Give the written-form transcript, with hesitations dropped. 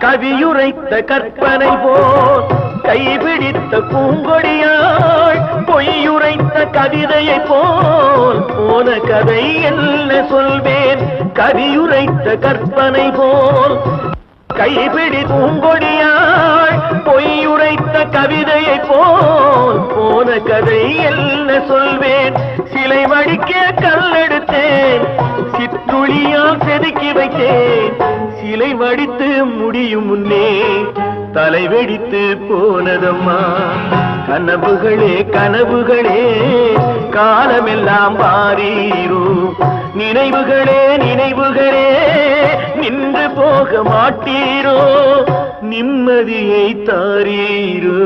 கவியுரைத்த கற்பனை போல் கைபிடித்த பூங்கொடியாள் பொய்யுரைத்த கவிதையை போல் போன கதை என்ன சொல்வேன். கவியுரைத்த கற்பனை போல் கைபிடி பூங்கொடியாள் பொய்யுரைத்த கவிதையை போல் போன கதை என்ன சொல்வேன். சிலை வடிக்க கல்லெடுத்தேன், சிற்றுளியால் செதுக்கி வைத்தேன். சிலை வடித்து முடியும் முன்னே தலை வெடித்து போனதம்மா. கனவுகளே கனவுகளே காலமெல்லாம் பாரீரோ. நினைவுகளே நினைவுகளே நின்று போக மாட்டீரோ. நிம்மதியை தாரீரோ.